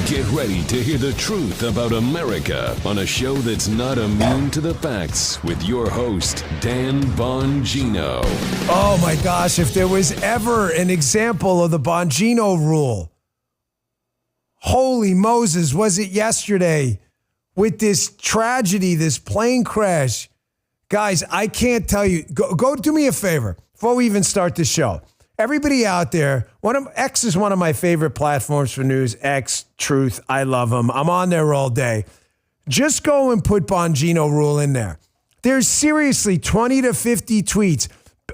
Get ready to hear the truth about America on a show that's not immune to the facts with your host, Dan Bongino. Oh my gosh, if there was ever an example of the Bongino rule, holy Moses, was it yesterday with this tragedy, this plane crash? Guys, I can't tell you. Go do me a favor before we even start the show. Everybody out there, X is one of my favorite platforms for news. X, Truth, I love them. I'm on there all day. Just go and put Bongino rule in there. There's seriously 20 to 50 tweets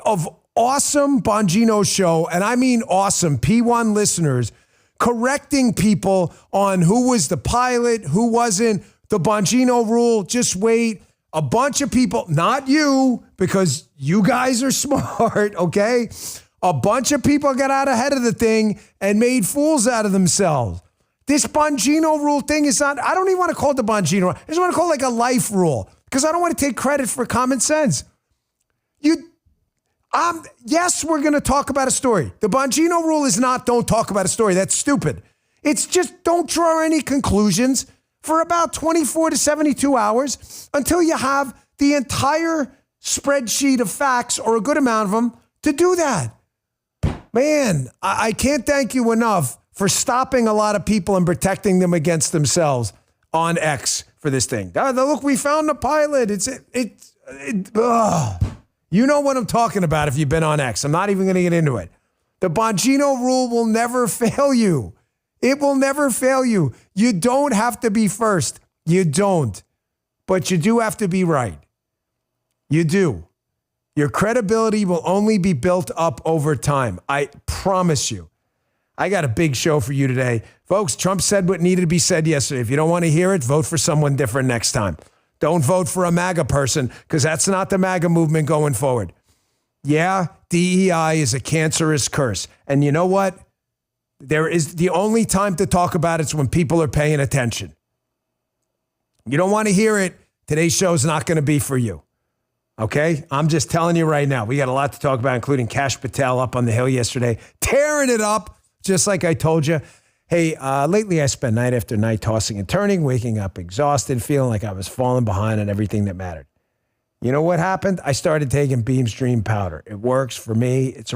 of awesome Bongino show, and I mean awesome, P1 listeners, correcting people on who was the pilot, who wasn't, the Bongino rule, just wait. A bunch of people, not you, because you guys are smart, okay? A bunch of people got out ahead of the thing and made fools out of themselves. This Bongino rule thing is not, I don't even want to call it the Bongino rule. I just want to call it like a life rule because I don't want to take credit for common sense. Yes, we're going to talk about a story. The Bongino rule is not don't talk about a story. That's stupid. It's just don't draw any conclusions for about 24 to 72 hours until you have the entire spreadsheet of facts or a good amount of them to do that. Man, I can't thank you enough for stopping a lot of people and protecting them against themselves on X for this thing. Look, we found the pilot. You know what I'm talking about if you've been on X. I'm not even going to get into it. The Bongino rule will never fail you. It will never fail you. You don't have to be first. You don't. But you do have to be right. You do. Your credibility will only be built up over time. I promise you. I got a big show for you today. Folks, Trump said what needed to be said yesterday. If you don't want to hear it, vote for someone different next time. Don't vote for a MAGA person because that's not the MAGA movement going forward. Yeah, DEI is a cancerous curse. And you know what? There is the only time to talk about it is when people are paying attention. You don't want to hear it. Today's show is not going to be for you. Okay? I'm just telling you right now. We got a lot to talk about, including Kash Patel up on the Hill yesterday, tearing it up, just like I told you. Hey, lately I spent night after night tossing and turning, waking up exhausted, feeling like I was falling behind on everything that mattered. You know what happened? I started taking Beam's Dream Powder. It works for me. It's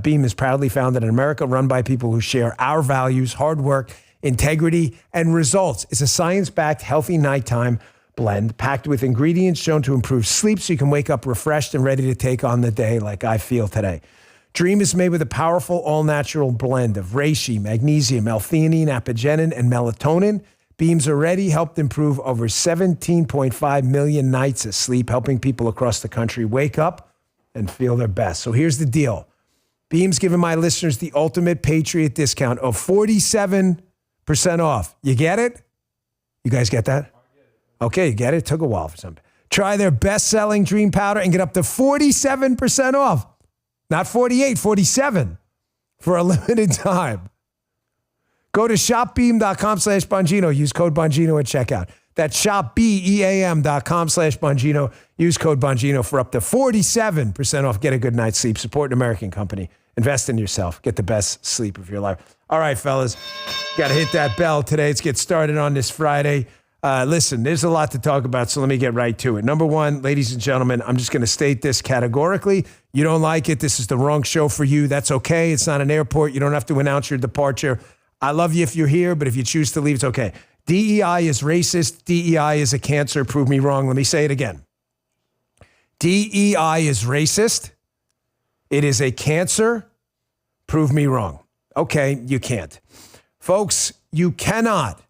Beam is proudly founded in America, run by people who share our values, hard work, integrity, and results. It's a science-backed, healthy nighttime blend packed with ingredients shown to improve sleep so you can wake up refreshed and ready to take on the day like I feel today. Dream is made with a powerful all-natural blend of reishi, magnesium, L-theanine, apigenin, and melatonin. Beams already helped improve over 17.5 million nights of sleep, helping people across the country wake up and feel their best. So here's the deal. Beam's giving my listeners the ultimate Patriot discount of 47% off. You get it? You guys get that? Okay, you get it? It took a while for some. Try their best-selling Dream Powder and get up to 47% off. Not 48, 47 for a limited time. Go to shopbeam.com/Bongino. Use code Bongino at checkout. That's shopbeam.com/Bongino. Use code Bongino for up to 47% off. Get a good night's sleep. Support an American company. Invest in yourself. Get the best sleep of your life. All right, fellas. Got to hit that bell today. Let's get started on this Friday. Listen, there's a lot to talk about, so let me get right to it. Number one, ladies and gentlemen, I'm just going to state this categorically. You don't like it. This is the wrong show for you. That's okay. It's not an airport. You don't have to announce your departure. I love you if you're here, but if you choose to leave, it's okay. DEI is racist. DEI is a cancer. Prove me wrong. Let me say it again. DEI is racist. It is a cancer. Prove me wrong. Okay, you can't. Folks, you cannot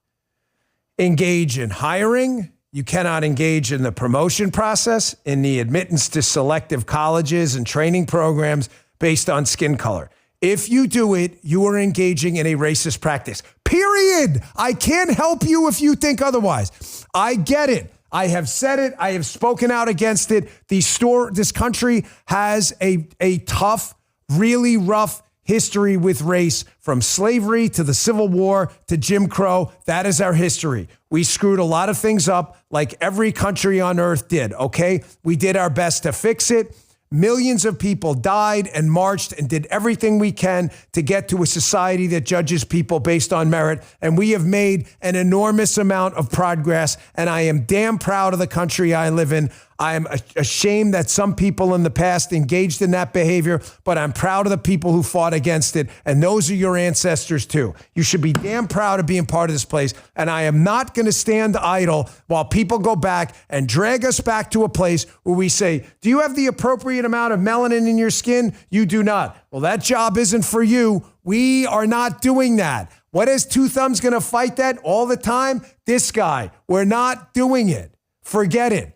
engage in hiring. You cannot engage in the promotion process, in the admittance to selective colleges and training programs based on skin color. If you do it, you are engaging in a racist practice. Period. I can't help you if you think otherwise. I get it. I have said it. I have spoken out against it. This country has a tough, really rough history with race, from slavery to the Civil War to Jim Crow. That is our history. We screwed a lot of things up like every country on earth did, okay? We did our best to fix it. millions of people died and marched and did everything we can to get to a society that judges people based on merit. And we have made an enormous amount of progress. And I am damn proud of the country I live in. I am ashamed that some people in the past engaged in that behavior, but I'm proud of the people who fought against it. And those are your ancestors too. You should be damn proud of being part of this place. And I am not going to stand idle while people go back and drag us back to a place where we say, do you have the appropriate amount of melanin in your skin? You do not. Well, that job isn't for you. We are not doing that. What is Two Thumbs going to fight that all the time? This guy. We're not doing it. Forget it.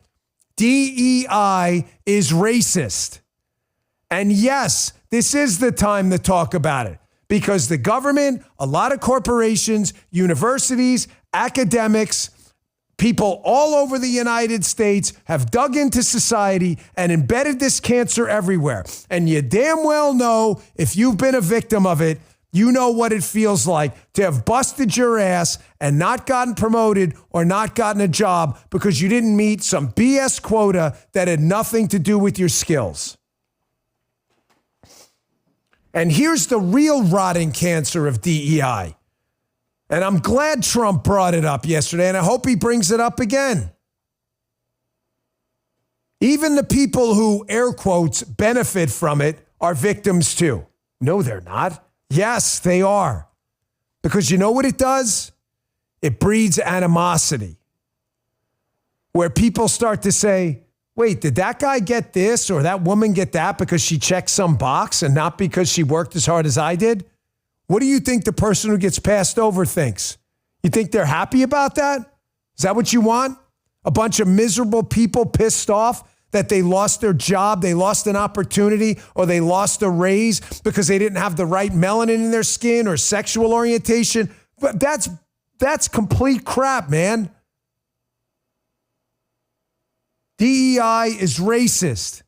DEI is racist. And yes, this is the time to talk about it because the government, a lot of corporations, universities, academics, people all over the United States have dug into society and embedded this cancer everywhere. And you damn well know if you've been a victim of it, you know what it feels like to have busted your ass and not gotten promoted or not gotten a job because you didn't meet some BS quota that had nothing to do with your skills. And here's the real rotting cancer of DEI. And I'm glad Trump brought it up yesterday, and I hope he brings it up again. Even the people who, air quotes, benefit from it are victims too. No, they're not. Yes, they are. Because you know what it does? It breeds animosity. Where people start to say, wait, did that guy get this or that woman get that because she checked some box and not because she worked as hard as I did? What do you think the person who gets passed over thinks? You think they're happy about that? Is that what you want? A bunch of miserable people pissed off that they lost their job, they lost an opportunity, or they lost a raise because they didn't have the right melanin in their skin or sexual orientation. But that's complete crap, man. DEI is racist.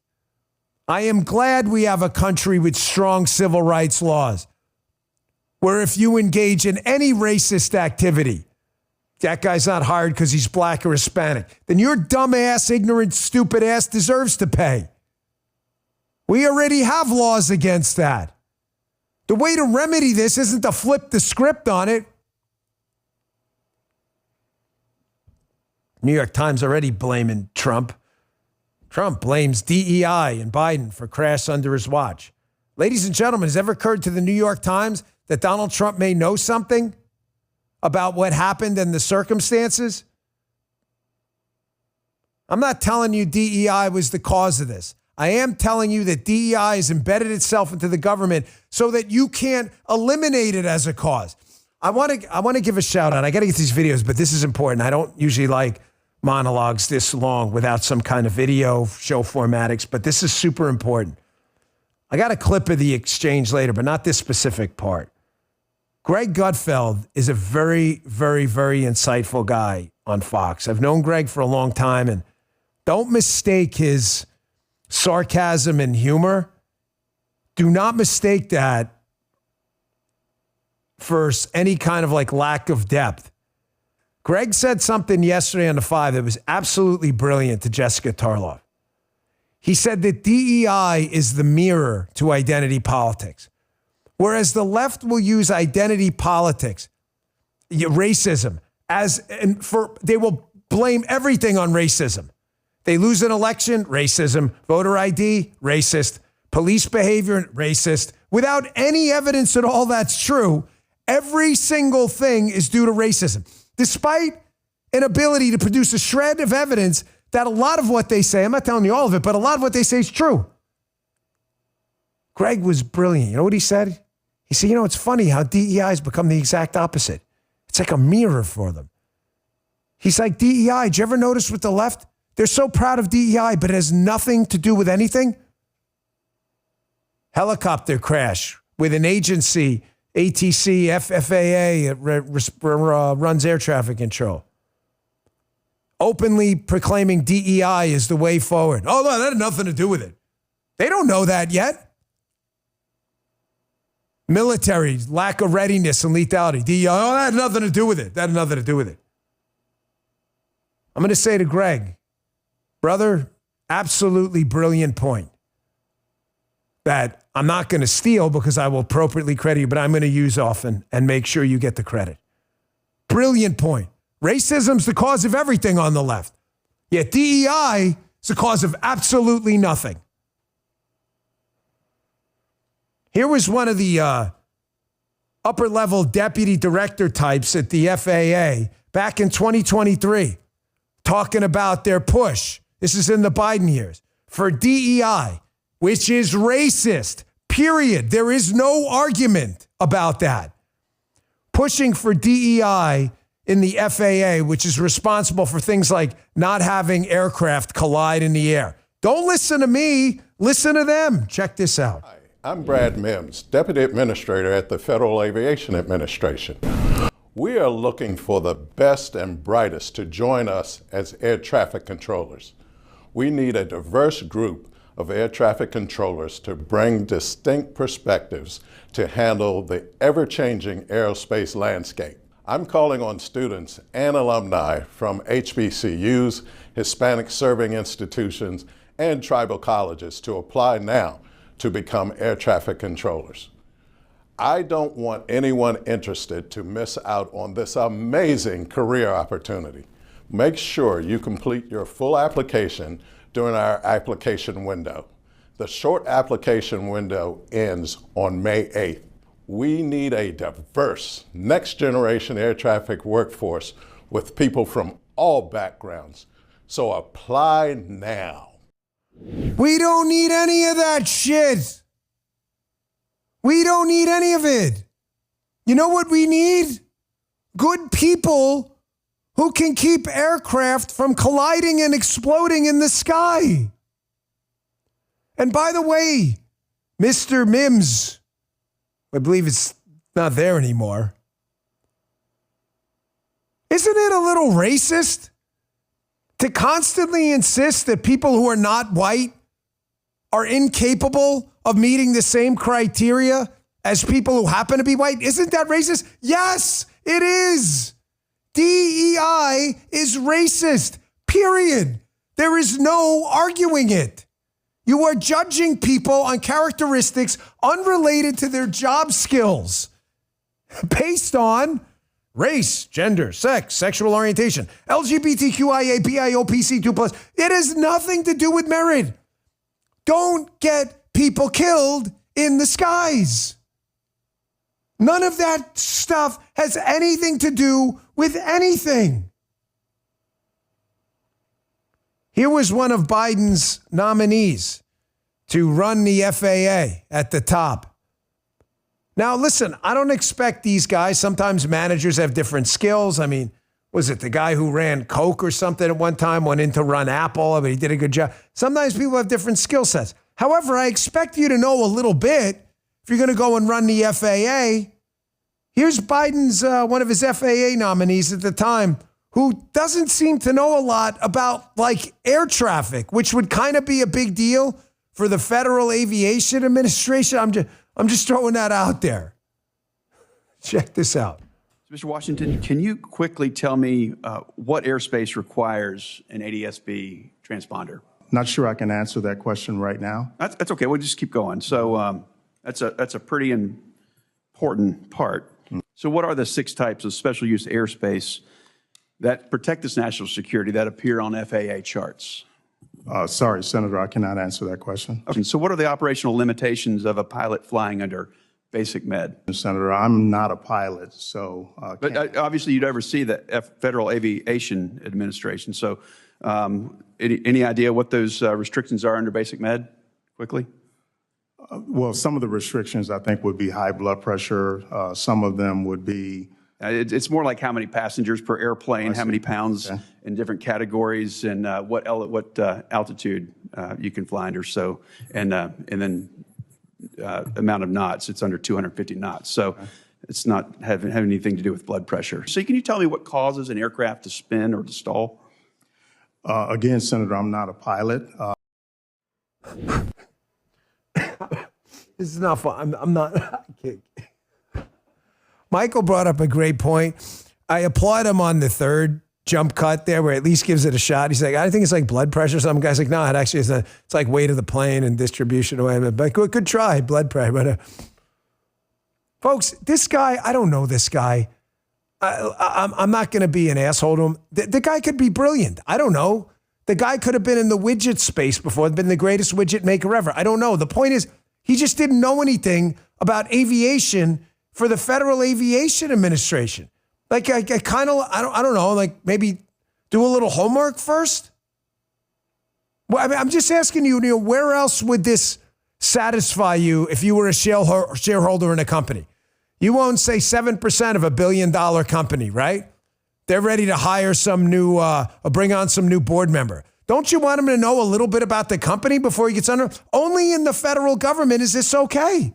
I am glad we have a country with strong civil rights laws where if you engage in any racist activity, that guy's not hired because he's black or Hispanic, then your dumbass, ignorant, stupid ass deserves to pay. We already have laws against that. The way to remedy this isn't to flip the script on it. New York Times already blaming Trump. Trump blames DEI and Biden for crash under his watch. Ladies and gentlemen, has it ever occurred to the New York Times that Donald Trump may know something about what happened and the circumstances? I'm not telling you DEI was the cause of this. I am telling you that DEI has embedded itself into the government so that you can't eliminate it as a cause. I want to give a shout out. I got to get these videos, but this is important. I don't usually like monologues this long without some kind of video show formatics, but this is super important. I got a clip of the exchange later, but not this specific part. Greg Gutfeld is a very, very, very insightful guy on Fox. I've known Greg for a long time, and don't mistake his sarcasm and humor. Do not mistake that for any kind of like lack of depth. Greg said something yesterday on the 5 that was absolutely brilliant to Jessica Tarloff. He said that DEI is the mirror to identity politics. Whereas the left will use identity politics, racism, they will blame everything on racism. They lose an election, racism. Voter ID, racist. Police behavior, racist. Without any evidence at all that's true, every single thing is due to racism. Despite an ability to produce a shred of evidence that a lot of what they say, I'm not telling you all of it, but a lot of what they say is true. Greg was brilliant. You know what he said? He said, it's funny how DEI has become the exact opposite. It's like a mirror for them. He's like, DEI, did you ever notice with the left? They're so proud of DEI, but it has nothing to do with anything. Helicopter crash with an agency, ATC, FAA, runs air traffic control. Openly proclaiming DEI is the way forward. Oh, no, that had nothing to do with it. They don't know that yet. Military, lack of readiness and lethality. DEI, that had nothing to do with it. That had nothing to do with it. I'm going to say to Greg, brother, absolutely brilliant point. that I'm not going to steal because I will appropriately credit you, but I'm going to use often and make sure you get the credit. Brilliant point. Racism's the cause of everything on the left. Yet DEI is the cause of absolutely nothing. Here was one of the upper-level deputy director types at the FAA back in 2023 talking about their push. This is in the Biden years for DEI, which is racist, period. There is no argument about that. Pushing for DEI in the FAA, which is responsible for things like not having aircraft collide in the air. Don't listen to me, listen to them. Check this out. Hi, I'm Brad Mims, Deputy Administrator at the Federal Aviation Administration. We are looking for the best and brightest to join us as air traffic controllers. We need a diverse group of air traffic controllers to bring distinct perspectives to handle the ever-changing aerospace landscape. I'm calling on students and alumni from HBCUs, Hispanic serving institutions, and tribal colleges to apply now to become air traffic controllers. I don't want anyone interested to miss out on this amazing career opportunity. Make sure you complete your full application during our application window. The short application window ends on May 8th. We need a diverse, next-generation air traffic workforce with people from all backgrounds. So apply now. We don't need any of that shit. We don't need any of it. You know what we need? Good people who can keep aircraft from colliding and exploding in the sky. And by the way, Mr. Mims, I believe it's not there anymore. Isn't it a little racist to constantly insist that people who are not white are incapable of meeting the same criteria as people who happen to be white? Isn't that racist? Yes, it is. DEI is racist, period. There is no arguing it. You are judging people on characteristics unrelated to their job skills based on race, gender, sex, sexual orientation, LGBTQIA, BIOPC2+. It has nothing to do with merit. Don't get people killed in the skies. None of that stuff has anything to do with anything. Here was one of Biden's nominees to run the FAA at the top. Now, listen, I don't expect these guys. Sometimes managers have different skills. I mean, was it the guy who ran Coke or something at one time, went in to run Apple, but he did a good job. Sometimes people have different skill sets. However, I expect you to know a little bit if you're going to go and run the FAA. Here's Biden's, one of his FAA nominees at the time, who doesn't seem to know a lot about like air traffic, which would kind of be a big deal for the Federal Aviation Administration. I'm just throwing that out there. Check this out. Mr. Washington, can you quickly tell me what airspace requires an ADS-B transponder? Not sure I can answer that question right now. That's okay. We'll just keep going. So that's a pretty important part. So what are the 6 types of special use airspace that protect this national security that appear on FAA charts? Sorry, Senator, I cannot answer that question. Okay. So what are the operational limitations of a pilot flying under basic med? Senator, I'm not a pilot, so... But obviously you'd oversee the Federal Aviation Administration. So any idea what those restrictions are under basic med, quickly? Well, some of the restrictions, I think, would be high blood pressure. Some of them would be... It's more like how many passengers per airplane, how many pounds in different categories, and what altitude you can fly under. So, and then amount of knots. It's under 250 knots. So, it's not having anything to do with blood pressure. So, can you tell me what causes an aircraft to spin or to stall? Again, Senator, I'm not a pilot. This is not fun. I'm not. I can't. Michael brought up a great point. I applaud him on the third jump cut there where at least gives it a shot. He's like, I think it's like blood pressure. Some guy's like, no, it actually is. It's like weight of the plane and distribution away. But good try, blood pressure. But folks, this guy, I don't know this guy. I'm not going to be an asshole to him. The guy could be brilliant. I don't know. The guy could have been in the widget space before, been the greatest widget maker ever. I don't know. The point is, he just didn't know anything about aviation for the Federal Aviation Administration. Like, I don't know, like maybe do a little homework first? Well, I mean, I'm just asking you, where else would this satisfy you if you were a shareholder in a company? You won't say 7% of $1 billion company, right? They're ready to hire some new, bring on some new board member. Don't you want them to know a little bit about the company before he gets under? Only in the federal government is this okay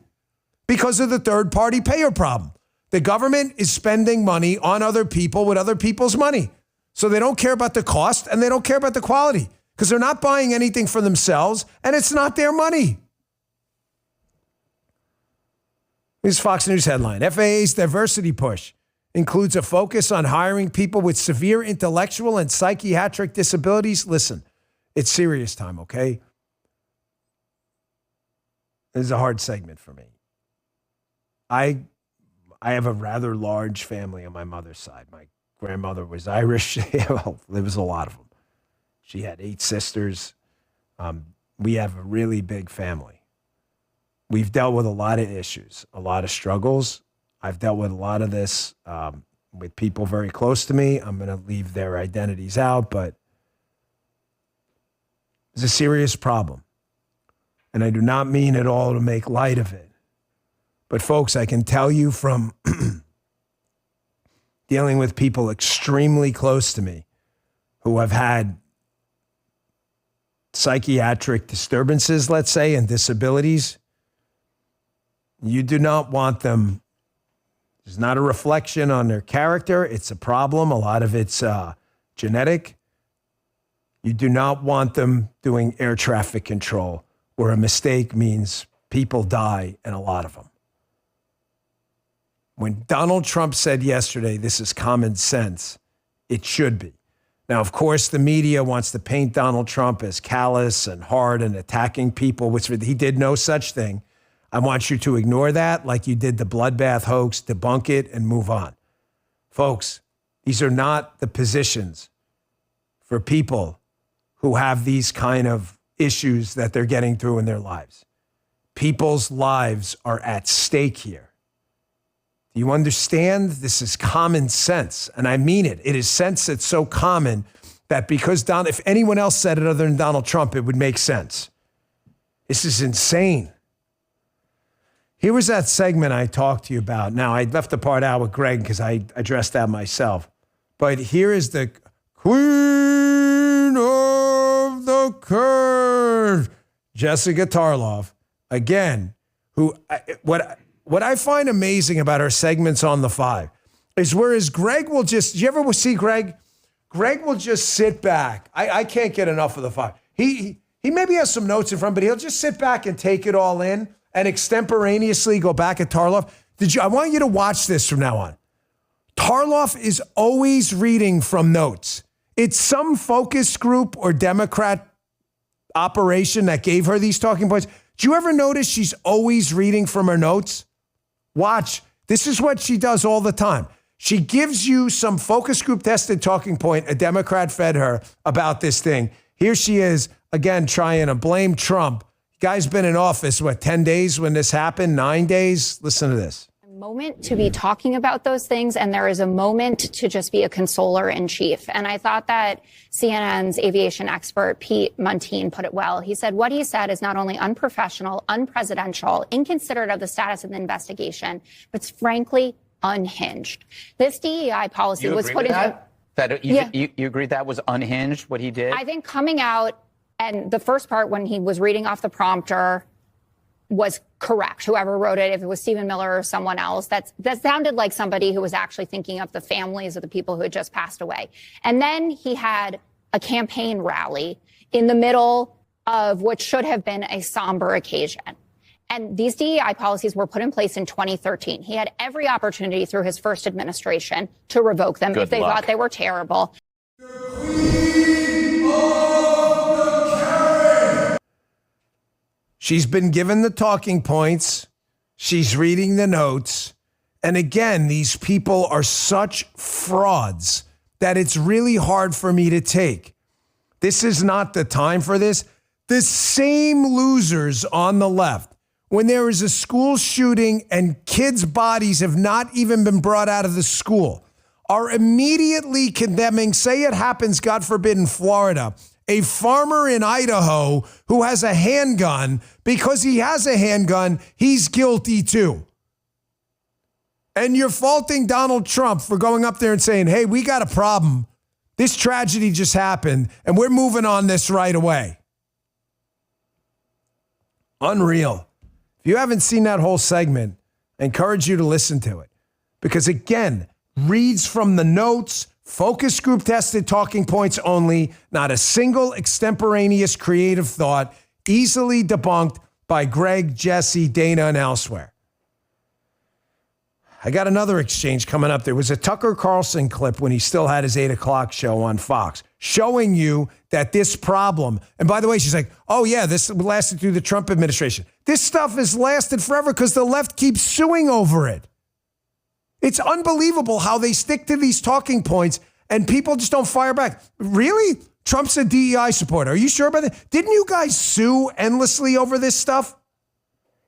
because of the third-party payer problem. The government is spending money on other people with other people's money. So they don't care about the cost and they don't care about the quality because they're not buying anything for themselves and it's not their money. Here's Fox News headline. FAA's diversity push includes a focus on hiring people with severe intellectual and psychiatric disabilities. Listen, it's serious time, okay? This is a hard segment for me. I have a rather large family on my mother's side. My grandmother was Irish. Well, there was a lot of them. She had 8 sisters. We have a really big family. We've dealt with a lot of issues, a lot of struggles. I've dealt with a lot of this with people very close to me. I'm going to leave their identities out, but it's a serious problem. And I do not mean at all to make light of it. But folks, I can tell you from dealing with people extremely close to me who have had psychiatric disturbances, let's say, and disabilities, you do not want them. It's not a reflection on their character. It's a problem. A lot of it's genetic. You do not want them doing air traffic control where a mistake means people die, and a lot of them. When Donald Trump said yesterday, this is common sense, it should be. Now, of course, the media wants to paint Donald Trump as callous and hard and attacking people, which he did no such thing. I want you to ignore that like you did the bloodbath hoax, debunk it, and move on. Folks, these are not the positions for people who have these kind of issues that they're getting through in their lives. People's lives are at stake here. Do you understand? This is common sense, and I mean it. It is sense that's so common that because if anyone else said it other than Donald Trump, it would make sense. This is insane. Here was that segment I talked to you about. Now, I left the part out with Greg because I addressed that myself. But here is the queen of the curve, Jessica Tarlov, again, who, what I find amazing about her segments on The Five is whereas Greg will just, did you ever see Greg? Greg will just sit back. I can't get enough of The Five. He maybe has some notes in front, but he'll just sit back and take it all in and extemporaneously go back at Tarlov. I want you to watch this from now on. Tarlov is always reading from notes. It's some focus group or Democrat operation that gave her these talking points. Do you ever notice she's always reading from her notes? Watch. This is what she does all the time. She gives you some focus group tested talking point a Democrat fed her about this thing. Here she is, again, trying to blame Trump. Guy's been in office, 10 days when this happened? 9 days? Listen to this. Moment to be talking about those things, and there is a moment to just be a consoler in chief. And I thought that CNN's aviation expert, Pete Muntean, put it well. He said what he said is not only unprofessional, unpresidential, inconsiderate of the status of the investigation, but frankly unhinged. This DEI policy was put into... You agree that was unhinged, what he did? I think coming out, and the first part when he was reading off the prompter was correct. Whoever wrote it, if it was Stephen Miller or someone else, that sounded like somebody who was actually thinking of the families of the people who had just passed away. And then he had a campaign rally in the middle of what should have been a somber occasion. And these DEI policies were put in place in 2013. He had every opportunity through his first administration to revoke them if they thought they were terrible. She's been given the talking points. She's reading the notes. And again, these people are such frauds that it's really hard for me to take. This is not the time for this. The same losers on the left, when there is a school shooting and kids' bodies have not even been brought out of the school, are immediately condemning, say it happens, God forbid, in Florida, a farmer in Idaho who has a handgun. Because he has a handgun, he's guilty too. And you're faulting Donald Trump for going up there and saying, hey, we got a problem. This tragedy just happened, and we're moving on this right away. Unreal. If you haven't seen that whole segment, I encourage you to listen to it. Because again, reads from the notes, focus group tested talking points only, not a single extemporaneous creative thought, easily debunked by Greg, Jesse, Dana, and elsewhere. I got another exchange coming up. There was a Tucker Carlson clip when he still had his 8 o'clock show on Fox, showing you that this problem, and by the way, she's like, oh yeah, this lasted through the Trump administration. This stuff has lasted forever because the left keeps suing over it. It's unbelievable how they stick to these talking points and people just don't fire back. Really? Trump's a DEI supporter. Are you sure about that? Didn't you guys sue endlessly over this stuff?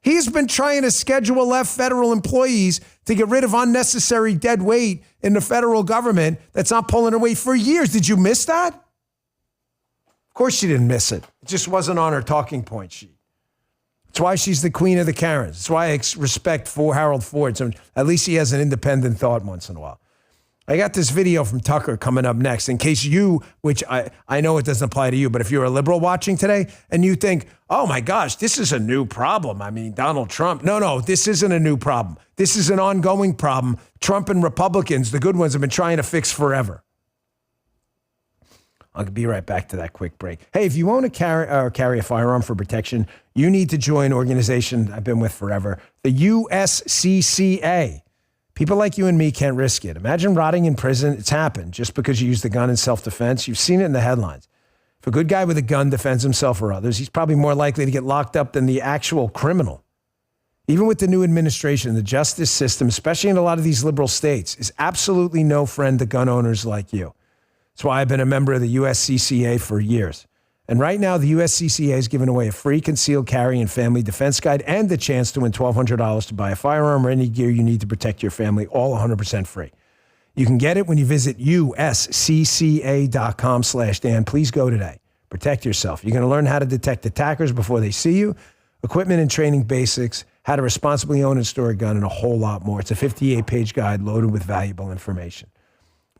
He's been trying to schedule left federal employees to get rid of unnecessary dead weight in the federal government that's not pulling away for years. Did you miss that? Of course she didn't miss it. It just wasn't on her talking point sheet. That's why she's the queen of the Karens. That's why I respect Harold Ford. So at least he has an independent thought once in a while. I got this video from Tucker coming up next in case you, which I know it doesn't apply to you, but if you're a liberal watching today and you think, oh my gosh, this is a new problem. I mean, Donald Trump. No, this isn't a new problem. This is an ongoing problem. Trump and Republicans, the good ones, have been trying to fix forever. I'll be right back to that quick break. Hey, if you want to carry a firearm for protection, you need to join an organization I've been with forever, the USCCA. People like you and me can't risk it. Imagine rotting in prison. It's happened just because you used the gun in self-defense. You've seen it in the headlines. If a good guy with a gun defends himself or others, he's probably more likely to get locked up than the actual criminal. Even with the new administration, the justice system, especially in a lot of these liberal states, is absolutely no friend to gun owners like you. That's why I've been a member of the USCCA for years. And right now, the USCCA is giving away a free concealed carry and family defense guide and the chance to win $1,200 to buy a firearm or any gear you need to protect your family, all 100% free. You can get it when you visit uscca.com/Dan. Please go today. Protect yourself. You're going to learn how to detect attackers before they see you, equipment and training basics, how to responsibly own and store a gun, and a whole lot more. It's a 58-page guide loaded with valuable information.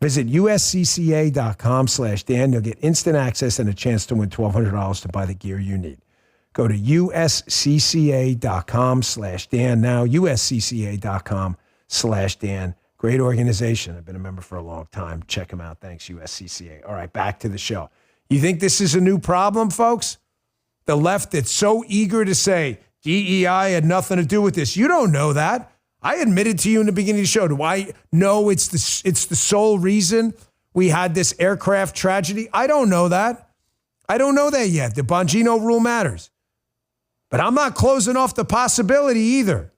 Visit uscca.com/Dan. You'll get instant access and a chance to win $1,200 to buy the gear you need. Go to uscca.com/Dan now, uscca.com/Dan. Great organization. I've been a member for a long time. Check them out. Thanks, USCCA. All right, back to the show. You think this is a new problem, folks? The left that's so eager to say DEI had nothing to do with this. You don't know that. I admitted to you in the beginning of the show. Do I know it's the sole reason we had this aircraft tragedy? I don't know that. I don't know that yet. The Bongino rule matters. But I'm not closing off the possibility either.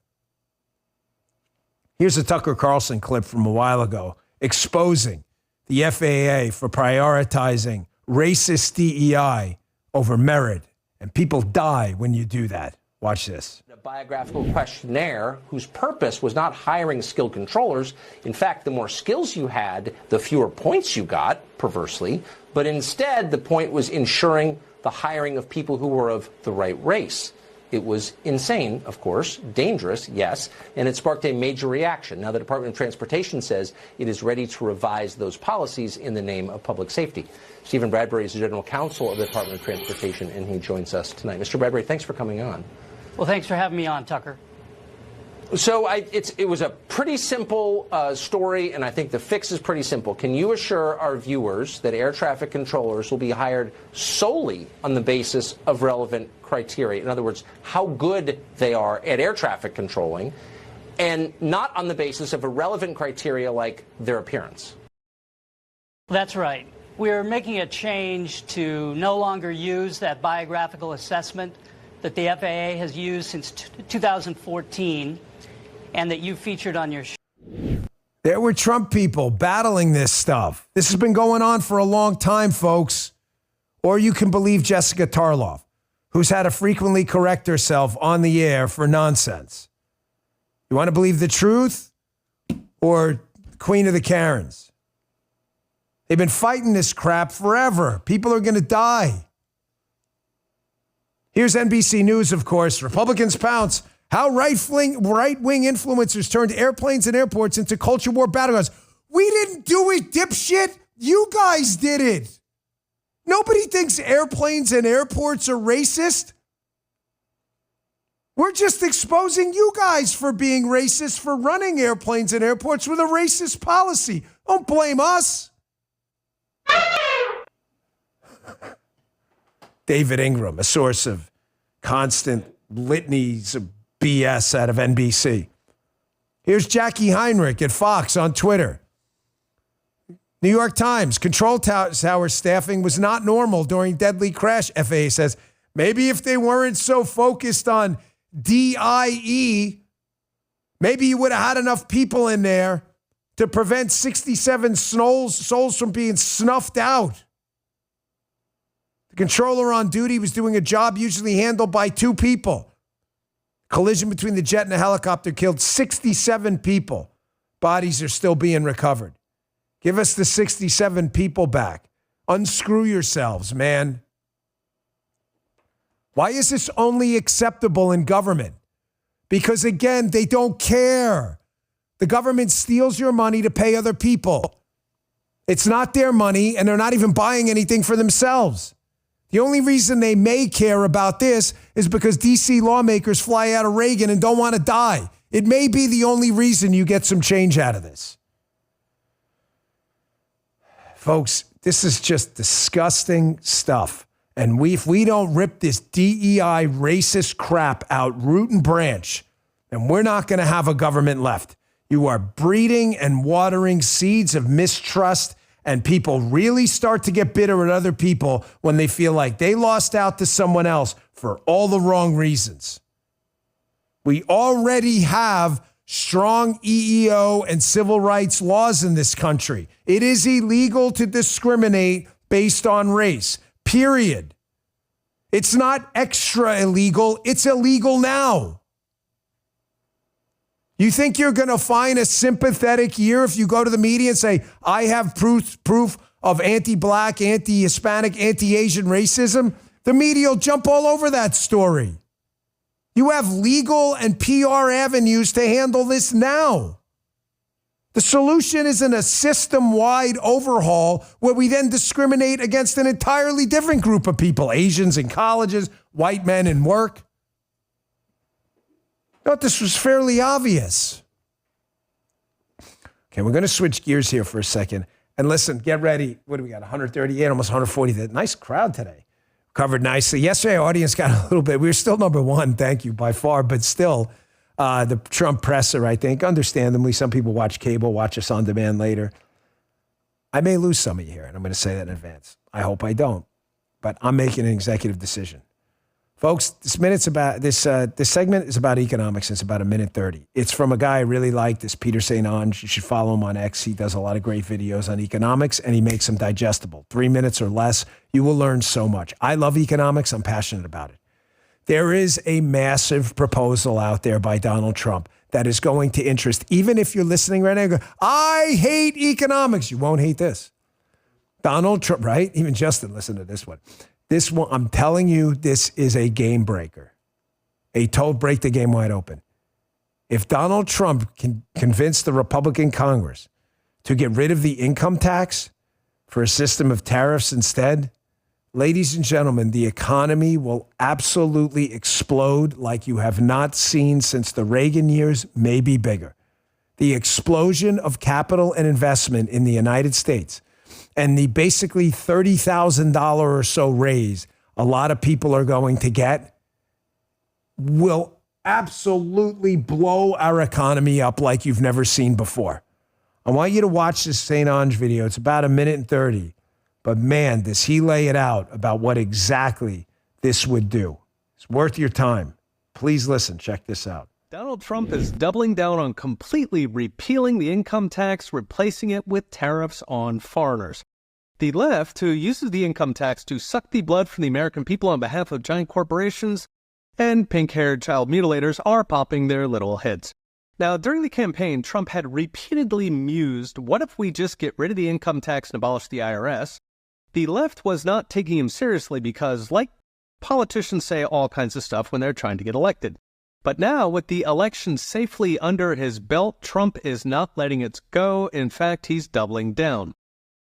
Here's a Tucker Carlson clip from a while ago exposing the FAA for prioritizing racist DEI over merit. And people die when you do that. Watch this. A biographical questionnaire whose purpose was not hiring skilled controllers. In fact, the more skills you had, the fewer points you got, perversely. But instead, the point was ensuring the hiring of people who were of the right race. It was insane, of course, dangerous, yes, and it sparked a major reaction. Now, the Department of Transportation says it is ready to revise those policies in the name of public safety. Stephen Bradbury is the General Counsel of the Department of Transportation, and he joins us tonight. Mr. Bradbury, thanks for coming on. Well, thanks for having me on, Tucker. So it was a pretty simple story, and I think the fix is pretty simple. Can you assure our viewers that air traffic controllers will be hired solely on the basis of relevant criteria? In other words, how good they are at air traffic controlling, and not on the basis of irrelevant criteria like their appearance? That's right. We're making a change to no longer use that biographical assessment that the FAA has used since 2014 and that you featured on your show. There were Trump people battling this stuff. This has been going on for a long time, folks. Or you can believe Jessica Tarloff, who's had to frequently correct herself on the air for nonsense. You want to believe the truth or Queen of the Karens? They've been fighting this crap forever. People are going to die. Here's NBC News, of course. Republicans pounce how right-wing influencers turned airplanes and airports into culture war battlegrounds. We didn't do it, dipshit. You guys did it. Nobody thinks airplanes and airports are racist. We're just exposing you guys for being racist for running airplanes and airports with a racist policy. Don't blame us. David Ingram, a source of constant litanies of BS out of NBC. Here's Jackie Heinrich at Fox on Twitter. New York Times, control tower staffing was not normal during deadly crash, FAA says. Maybe if they weren't so focused on DIE, maybe you would have had enough people in there to prevent 67 souls from being snuffed out. The controller on duty was doing a job usually handled by 2 people. Collision between the jet and the helicopter killed 67 people. Bodies are still being recovered. Give us the 67 people back. Unscrew yourselves, man. Why is this only acceptable in government? Because, again, they don't care. The government steals your money to pay other people. It's not their money, and they're not even buying anything for themselves. The only reason they may care about this is because D.C. lawmakers fly out of Reagan and don't want to die. It may be the only reason you get some change out of this. Folks, this is just disgusting stuff. And if we don't rip this DEI racist crap out root and branch, then we're not going to have a government left. You are breeding and watering seeds of mistrust, and people really start to get bitter at other people when they feel like they lost out to someone else for all the wrong reasons. We already have strong EEO and civil rights laws in this country. It is illegal to discriminate based on race, period. It's not extra illegal. It's illegal now. You think you're going to find a sympathetic ear if you go to the media and say, I have proof of anti-black, anti-Hispanic, anti-Asian racism? The media will jump all over that story. You have legal and PR avenues to handle this now. The solution isn't a system-wide overhaul where we then discriminate against an entirely different group of people, Asians in colleges, white men in work. I thought this was fairly obvious. Okay, we're going to switch gears here for a second. And listen, get ready. What do we got? 138, almost 140. Nice crowd today. Covered nicely. Yesterday, our audience got a little bit. We were still number one, thank you, by far. But still, the Trump presser, I think, understandably, some people watch cable, watch us on demand later. I may lose some of you here, and I'm going to say that in advance. I hope I don't. But I'm making an executive decision. Folks, this segment is about economics. It's about 1:30. It's from a guy I really like, this Peter St. Onge. You should follow him on X. He does a lot of great videos on economics, and he makes them digestible. 3 minutes or less. You will learn so much. I love economics. I'm passionate about it. There is a massive proposal out there by Donald Trump that is going to interest, even if you're listening right now, and go, I hate economics. You won't hate this. Donald Trump, right? Even Justin, listen to this one. This one, I'm telling you, this is a game breaker. Break the game wide open. If Donald Trump can convince the Republican Congress to get rid of the income tax for a system of tariffs instead, ladies and gentlemen, the economy will absolutely explode like you have not seen since the Reagan years, maybe bigger. The explosion of capital and investment in the United States and the basically $30,000 or so raise a lot of people are going to get will absolutely blow our economy up like you've never seen before. I want you to watch this St. Onge video. It's about 1:30. But man, does he lay it out about what exactly this would do. It's worth your time. Please listen. Check this out. Donald Trump is doubling down on completely repealing the income tax, replacing it with tariffs on foreigners. The left, who uses the income tax to suck the blood from the American people on behalf of giant corporations, and pink-haired child mutilators are popping their little heads. Now, during the campaign, Trump had repeatedly mused, what if we just get rid of the income tax and abolish the IRS? The left was not taking him seriously because, like politicians say all kinds of stuff when they're trying to get elected. But now, with the election safely under his belt, Trump is not letting it go. In fact, he's doubling down.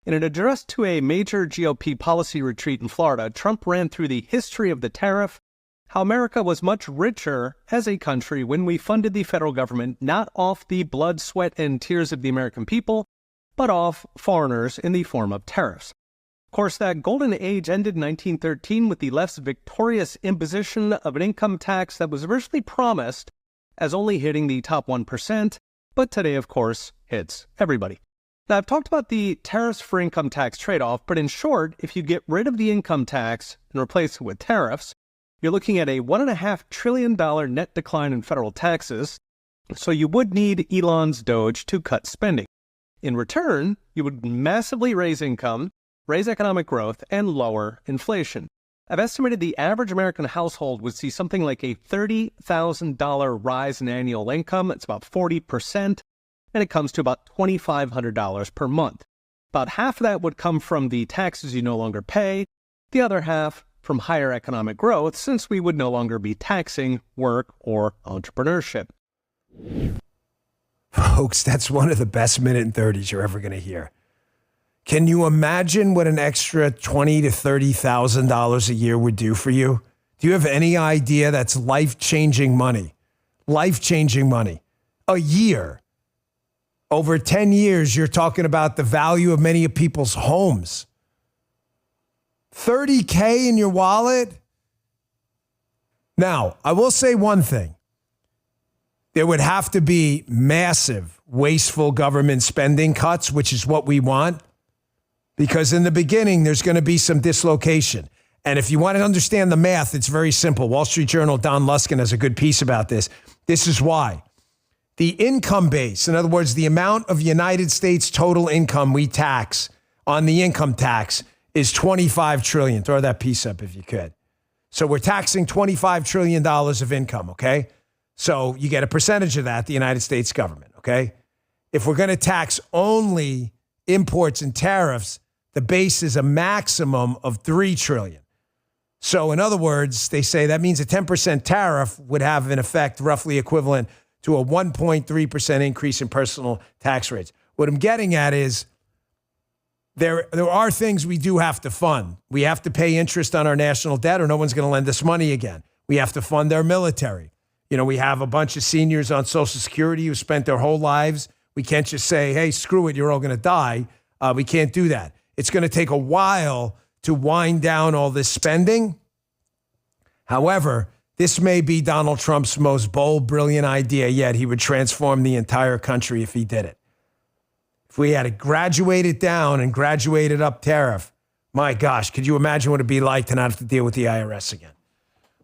In an address to a major GOP policy retreat in Florida, Trump ran through the history of the tariff, how America was much richer as a country when we funded the federal government not off the blood, sweat, and tears of the American people, but off foreigners in the form of tariffs. Of course, that golden age ended in 1913 with the left's victorious imposition of an income tax that was originally promised as only hitting the top 1%, but today, of course, hits everybody. Now, I've talked about the tariffs for income tax trade-off, but in short, if you get rid of the income tax and replace it with tariffs, you're looking at a $1.5 trillion net decline in federal taxes, so you would need Elon's Doge to cut spending. In return, you would massively raise income, raise economic growth, and lower inflation. I've estimated the average American household would see something like a $30,000 rise in annual income. It's about 40%, and it comes to about $2,500 per month. About half of that would come from the taxes you no longer pay, the other half from higher economic growth, since we would no longer be taxing work or entrepreneurship. Folks, that's one of the best minute and 30s you're ever going to hear. Can you imagine what an extra $20,000 to $30,000 a year would do for you? Do you have any idea? That's life-changing money. Life-changing money. A year. Over 10 years, you're talking about the value of many of people's homes. $30K in your wallet? Now, I will say one thing. There would have to be massive, wasteful government spending cuts, which is what we want. Because in the beginning, there's going to be some dislocation. And if you want to understand the math, it's very simple. Wall Street Journal, Don Luskin has a good piece about this. This is why. The income base, in other words, the amount of United States total income we tax on the income tax is $25 trillion. Throw that piece up if you could. So we're taxing $25 trillion of income, okay? So you get a percentage of that, the United States government, okay? If we're going to tax only imports and tariffs, the base is a maximum of $3 trillion. So in other words, they say that means a 10% tariff would have an effect roughly equivalent to a 1.3% increase in personal tax rates. What I'm getting at is there are things we do have to fund. We have to pay interest on our national debt or no one's going to lend us money again. We have to fund our military. You know, we have a bunch of seniors on Social Security who spent their whole lives. We can't just say, hey, screw it, you're all going to die. We can't do that. It's going to take a while to wind down all this spending. However, this may be Donald Trump's most bold, brilliant idea yet. He would transform the entire country if he did it. If we had to graduate it down and graduate it up tariff, my gosh, could you imagine what it'd be like to not have to deal with the IRS again?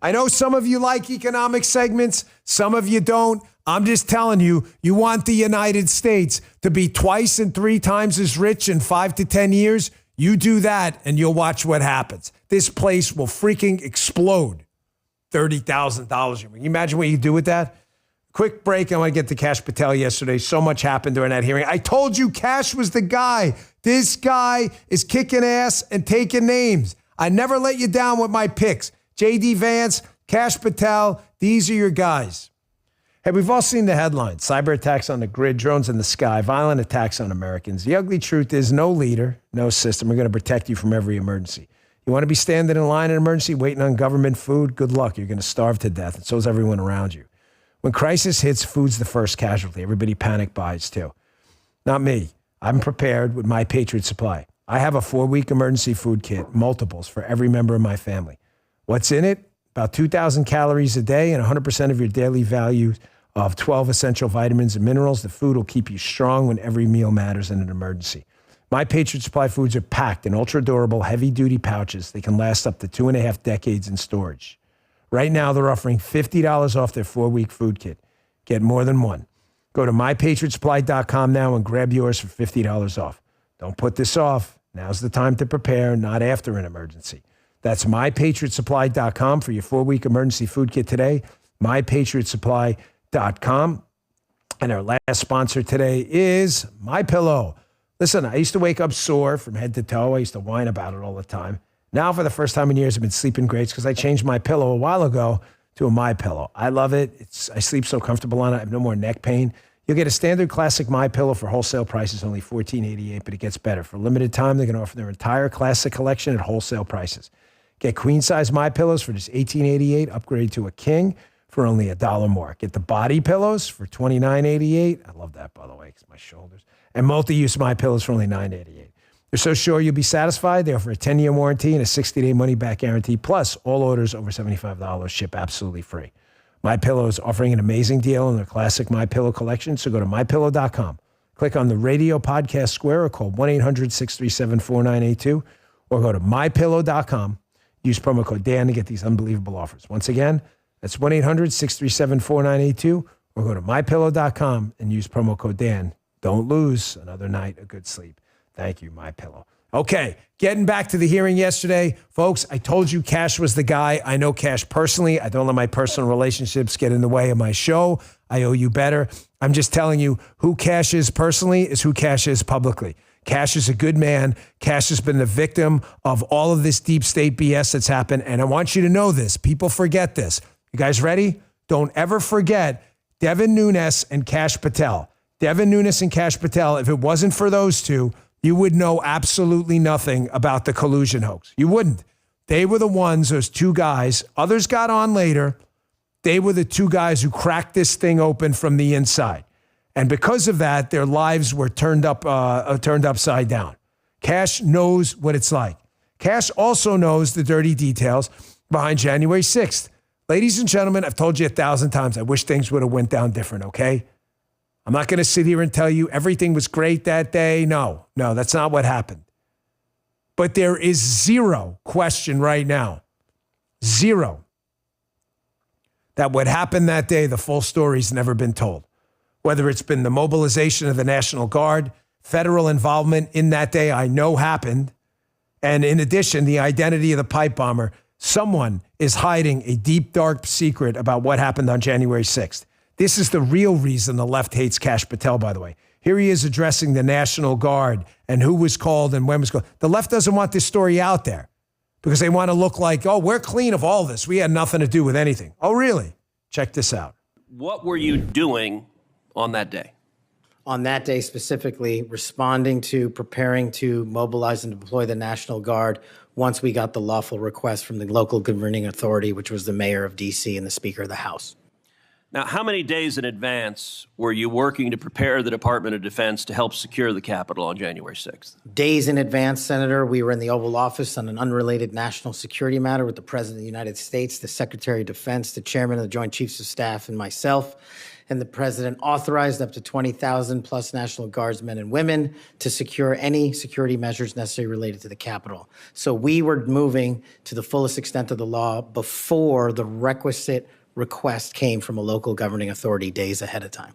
I know some of you like economic segments. Some of you don't. I'm just telling you, you want the United States to be twice and 3 times as rich in 5 to 10 years. You do that and you'll watch what happens. This place will freaking explode. $30,000. Can you imagine what you do with that? Quick break. I want to get to Kash Patel yesterday. So much happened during that hearing. I told you Kash was the guy. This guy is kicking ass and taking names. I never let you down with my picks. J.D. Vance, Kash Patel, these are your guys. Hey, we've all seen the headlines. Cyber attacks on the grid, drones in the sky, violent attacks on Americans. The ugly truth is no leader, no system are going to protect you from every emergency. You want to be standing in line in an emergency, waiting on government food? Good luck. You're going to starve to death, and so is everyone around you. When crisis hits, food's the first casualty. Everybody panic buys too. Not me. I'm prepared with my Patriot Supply. I have a 4-week emergency food kit, multiples for every member of my family. What's in it? About 2,000 calories a day and 100% of your daily value of 12 essential vitamins and minerals. The food will keep you strong when every meal matters in an emergency. My Patriot Supply foods are packed in ultra-durable, heavy-duty pouches. They can last up to 2.5 decades in storage. Right now, they're offering $50 off their 4-week food kit. Get more than one. Go to mypatriotsupply.com now and grab yours for $50 off. Don't put this off. Now's the time to prepare, not after an emergency. That's mypatriotsupply.com for your 4-week emergency food kit today. mypatriotsupply.com. And our last sponsor today is MyPillow. Listen, I used to wake up sore from head to toe. I used to whine about it all the time. Now, for the first time in years, I've been sleeping great because I changed my pillow a while ago to a MyPillow. I love it. I sleep so comfortable on it. I have no more neck pain. You'll get a standard classic MyPillow for wholesale prices, only $14.88, but it gets better. For a limited time, they're going to offer their entire classic collection at wholesale prices. Get queen-size MyPillows for just $18.88. Upgrade to a king for only $1 more. Get the body pillows for $29.88. I love that, by the way, because my shoulders. And multi-use MyPillows for only $9.88. They're so sure you'll be satisfied. They offer a 10-year warranty and a 60-day money-back guarantee. Plus, all orders over $75 ship absolutely free. MyPillow is offering an amazing deal on their classic MyPillow collection. So go to MyPillow.com. Click on the radio podcast square or call 1-800-637-4982 or go to MyPillow.com. Use promo code Dan to get these unbelievable offers. Once again, that's 1-800-637-4982 or go to MyPillow.com and use promo code Dan. Don't lose another night of good sleep. Thank you, MyPillow. Okay, getting back to the hearing yesterday. Folks, I told you Cash was the guy. I know Cash personally. I don't let my personal relationships get in the way of my show. I owe you better. I'm just telling you who Cash is personally is who Cash is publicly. Cash is a good man. Cash has been the victim of all of this deep state BS that's happened. And I want you to know this. People forget this. You guys ready? Don't ever forget Devin Nunes and Cash Patel. Devin Nunes and Cash Patel, if it wasn't for those two, you would know absolutely nothing about the collusion hoax. You wouldn't. They were the ones, those two guys. Others got on later. They were the two guys who cracked this thing open from the inside. And because of that, their lives were turned upside down. Cash knows what it's like. Cash also knows the dirty details behind January 6th. Ladies and gentlemen, I've told you 1,000 times, I wish things would have went down different, okay? I'm not going to sit here and tell you everything was great that day. No, that's not what happened. But there is zero question right now, zero, that what happened that day, the full story's never been told. Whether it's been the mobilization of the National Guard, federal involvement in that day, I know happened. And in addition, the identity of the pipe bomber, someone is hiding a deep, dark secret about what happened on January 6th. This is the real reason the left hates Cash Patel, by the way. Here he is addressing the National Guard and who was called and when was called. The left doesn't want this story out there because they want to look like, oh, we're clean of all this. We had nothing to do with anything. Oh, really? Check this out. What were you doing on that day? On that day specifically, responding to preparing to mobilize and deploy the National Guard once we got the lawful request from the local governing authority, which was the mayor of D.C. and the Speaker of the House. Now, how many days in advance were you working to prepare the Department of Defense to help secure the Capitol on January 6th? Days in advance, Senator. We were in the Oval Office on an unrelated national security matter with the President of the United States, the Secretary of Defense, the Chairman of the Joint Chiefs of Staff, and myself. And the President authorized up to 20,000 plus National Guardsmen and women to secure any security measures necessary related to the Capitol. So we were moving to the fullest extent of the law before the requisite request came from a local governing authority days ahead of time.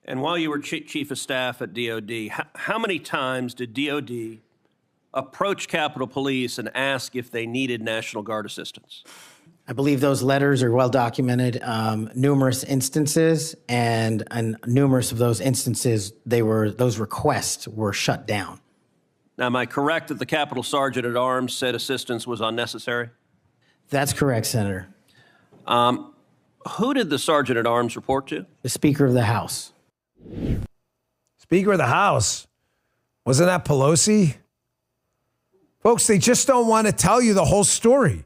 And while you were Chief of Staff at DOD, how many times did DOD approach Capitol Police and ask if they needed National Guard assistance? I believe those letters are well documented, numerous instances, and numerous of those instances, those requests were shut down. Now, am I correct that the Capitol Sergeant at Arms said assistance was unnecessary? That's correct, Senator. Who did the Sergeant at Arms report to? The Speaker of the House. Speaker of the House. Wasn't that Pelosi? Folks, they just don't want to tell you the whole story.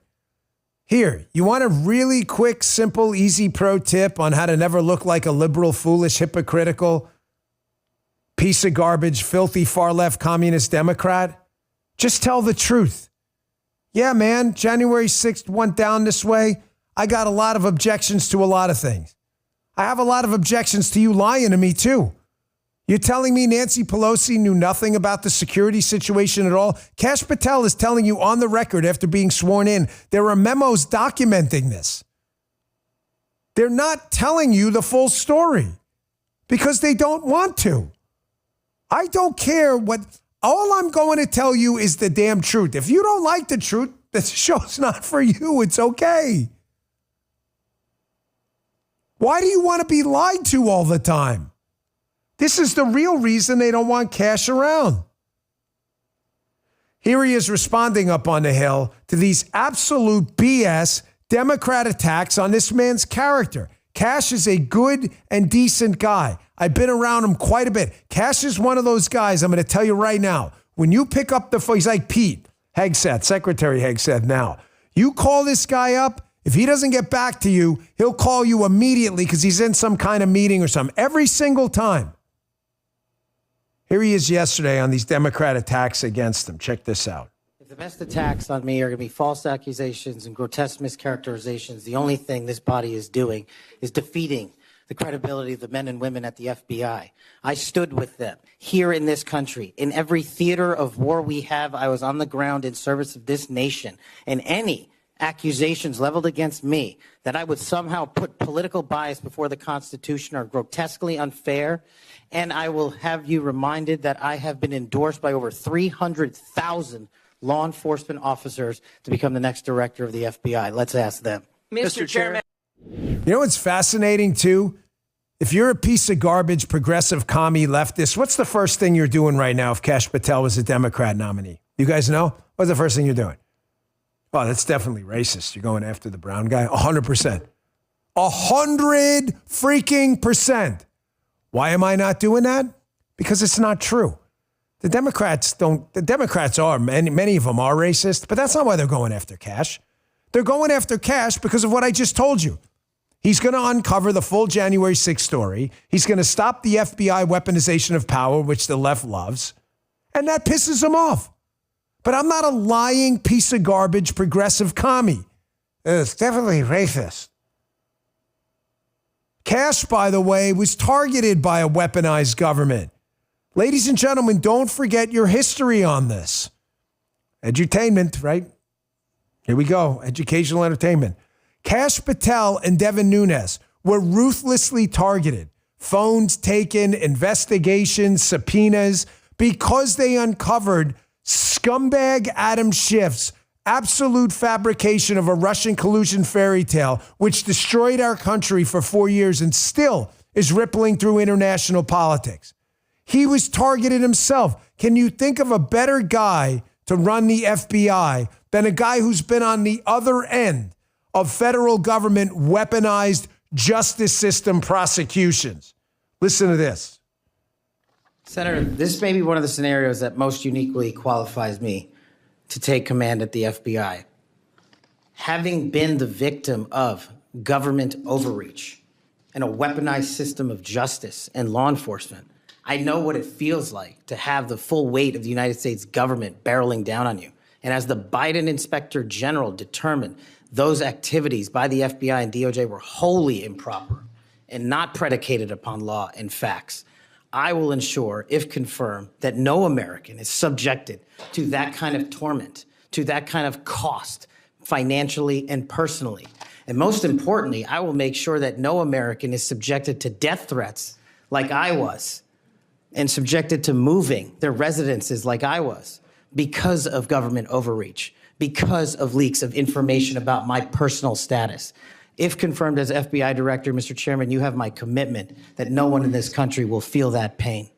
Here, you want a really quick, simple, easy pro tip on how to never look like a liberal, foolish, hypocritical, piece of garbage, filthy, far-left communist Democrat? Just tell the truth. Yeah, man, January 6th went down this way. I got a lot of objections to a lot of things. I have a lot of objections to you lying to me, too. You're telling me Nancy Pelosi knew nothing about the security situation at all? Kash Patel is telling you on the record after being sworn in, there are memos documenting this. They're not telling you the full story because they don't want to. I don't care what, all I'm going to tell you is the damn truth. If you don't like the truth, this show's not for you. It's okay. Why do you want to be lied to all the time? This is the real reason they don't want Kash around. Here he is responding up on the Hill to these absolute BS Democrat attacks on this man's character. Kash is a good and decent guy. I've been around him quite a bit. Kash is one of those guys, I'm going to tell you right now, when you pick up the phone, he's like Pete Hegseth, Secretary Hegseth now. You call this guy up, if he doesn't get back to you, he'll call you immediately because he's in some kind of meeting or something. Every single time. Here he is yesterday on these Democrat attacks against him. Check this out. If the best attacks on me are going to be false accusations and grotesque mischaracterizations, the only thing this body is doing is defeating the credibility of the men and women at the FBI. I stood with them here in this country. In every theater of war we have, I was on the ground in service of this nation. And any accusations leveled against me that I would somehow put political bias before the Constitution are grotesquely unfair. And I will have you reminded that I have been endorsed by over 300,000 law enforcement officers to become the next director of the FBI. Let's ask them. Mr. Chairman. You know what's fascinating, too? If you're a piece of garbage, progressive, commie, leftist, what's the first thing you're doing right now if Kash Patel was a Democrat nominee? You guys know? What's the first thing you're doing? Oh, that's definitely racist. You're going after the brown guy? 100%. 100 freaking percent. Why am I not doing that? Because it's not true. The Democrats are, many of them are racist, but that's not why they're going after Kash. They're going after Kash because of what I just told you. He's going to uncover the full January 6th story. He's going to stop the FBI weaponization of power, which the left loves. And that pisses him off. But I'm not a lying piece of garbage progressive commie. It's definitely racist. Kash, by the way, was targeted by a weaponized government. Ladies and gentlemen, don't forget your history on this. Edutainment, right? Here we go. Educational entertainment. Kash Patel and Devin Nunes were ruthlessly targeted. Phones taken, investigations, subpoenas, because they uncovered scumbag Adam Schiff's absolute fabrication of a Russian collusion fairy tale, which destroyed our country for 4 years and still is rippling through international politics. He was targeted himself. Can you think of a better guy to run the FBI than a guy who's been on the other end of federal government weaponized justice system prosecutions? Listen to this. Senator, this may be one of the scenarios that most uniquely qualifies me to take command at the FBI. Having been the victim of government overreach and a weaponized system of justice and law enforcement, I know what it feels like to have the full weight of the United States government barreling down on you. And as the Biden Inspector General determined, those activities by the FBI and DOJ were wholly improper and not predicated upon law and facts. I will ensure, if confirmed, that no American is subjected to that kind of torment, to that kind of cost, financially and personally. And most importantly, I will make sure that no American is subjected to death threats like I was, and subjected to moving their residences like I was, because of government overreach, because of leaks of information about my personal status. If confirmed as FBI director, Mr. Chairman, you have my commitment that no one in this country will feel that pain.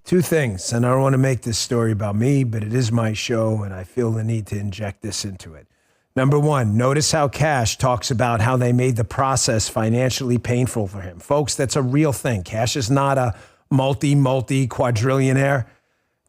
Two things, and I don't want to make this story about me, but it is my show, and I feel the need to inject this into it. Number one, notice how Kash talks about how they made the process financially painful for him. Folks, that's a real thing. Kash is not a multi-quadrillionaire.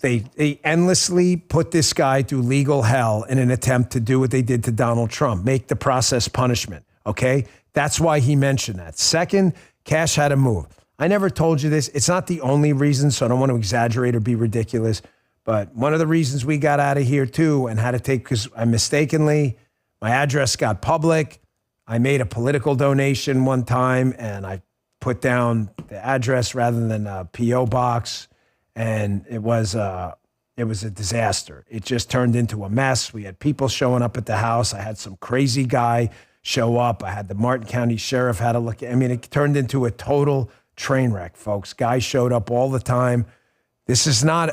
They endlessly put this guy through legal hell in an attempt to do what they did to Donald Trump, make the process punishment. Okay? That's why he mentioned that. Second, Kash had to move. I never told you this. It's not the only reason, so I don't want to exaggerate or be ridiculous. But one of the reasons we got out of here, too, and had to take, because I mistakenly, my address got public. I made a political donation one time, and I put down the address rather than a P.O. box, and it was a disaster. It just turned into a mess. We had people showing up at the house. I had some crazy guy show up. I had the Martin County Sheriff had to look at. I mean, it turned into a total train wreck, folks. Guys showed up all the time. This is not,